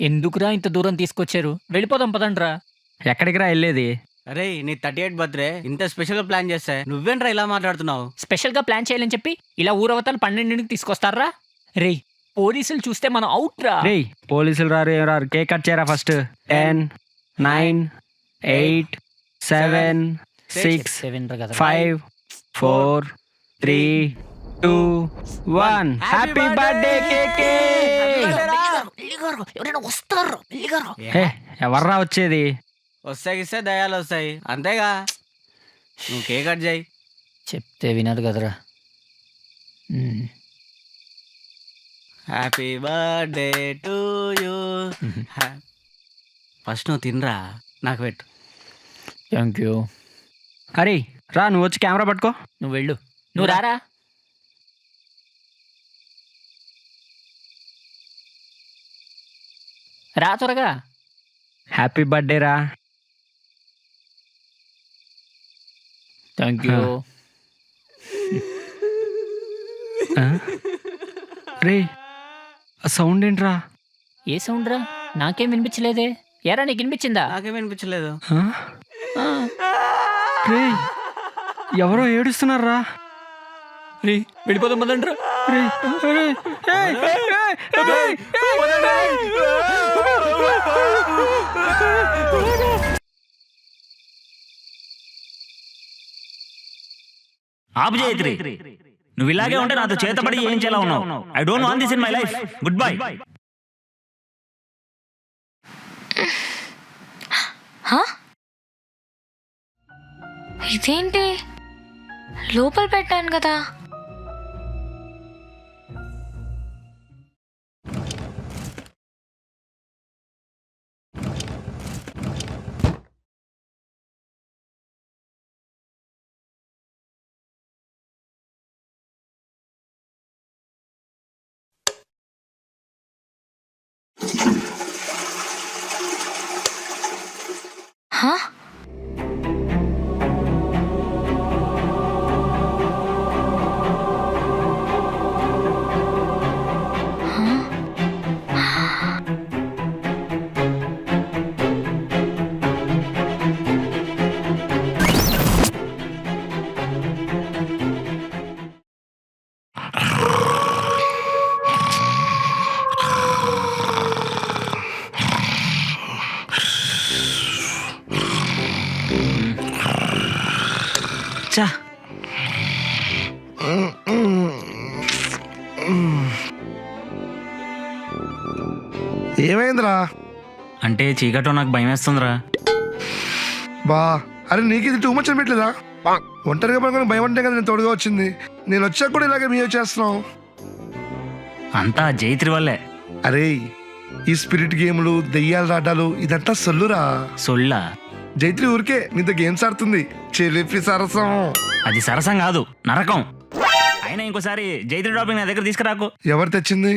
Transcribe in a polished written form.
ఎందుకురా ఇంత దూరం తీసుకొచ్చారు? వెళ్ళిపోదాం పదండ్రా. ఎక్కడికి రా వెళ్ళేది? అరే నీ 38 బర్త్డే ఇంత స్పెషల్ గా ప్లాన్ చేస్తే నువ్వేంట్రా ఇలా మాట్లాడుతున్నావు? స్పెషల్గా ప్లాన్ చేయాలని చెప్పి ఇలా ఊరవతలు 12కి తీసుకొస్తారా? రేయ్ పోలీసులు చూస్తే మనం అవుట్ రా. రే పోలీసులు రారు ఏం రారు, కేక్ కట్ చేయరా ఫస్ట్. 10 9 8 7 6 5 4 3 2 1 happy birthday cake. ఎవరైనా వస్తారు. హే ఎవర్రా వచ్చేది? వస్తాయిస్తే దయాలు వస్తాయి అంతేగా. నువ్వు కేక్ కట్ చేయి. చెప్తే వినరు కదరా. Happy birthday to you. First నువ్వు తినరా, నాకు పెట్టు. Thank you. అరే రా, నువ్వు వచ్చి కెమెరా పట్టుకో. నువ్వు వెళ్ళు. నువ్వు రారా. రా త్వరగా. హ్యాపీ బర్త్డే రా. Thank you. రే ఆ సౌండ్ ఏంట్రా? ఏ సౌండ్ రా? నాకేం వినిపించలేదే. ఎరా నీకు వినిపించిందా? నాకేం వినిపించలేదు. రే ఎవరో ఏడుస్తున్నారా? రే వెళ్ళిపోదాం పదండ్రా. ఆపు జయత్రి, నువ్వు ఇలాగే ఉంటే నాతో చేతబడి ఏం చేయాలా ఉన్నావు. I don't want this in my life. Good bye. ఇదేంటి లోపల పెట్టాను కదా. హా చా ఏమైందిరా? అంటే చీకట్లో నాకు భయం వేస్తుందిరా. బా అరే నీకు ఇది టూ మచ్ అనిపించలేదా? ఒంటరిగా పడుకొని భయం అంటే కదా నేను తోడుగా వచ్చింది. నేను వచ్చాక కూడా ఇలాగే బిహేవ్ చేస్తున్నావు. అంతా జైత్రి వల్లే. అరే ఈ స్పిరిట్ గేమ్లు, దెయ్యాల ఆటలు ఇదంతా సొల్లురా. సొల్లా? జైత్రి ఊరికే నీతో గేమ్స్ ఆడుతుంది. చెలిపి సరసం. అది సరసం కాదు, నరకం. అయినా ఇంకోసారి జైత్రి డ్రాపింగ్ నా దగ్గర తీసుకురాకు. ఎవరు తెచ్చింది?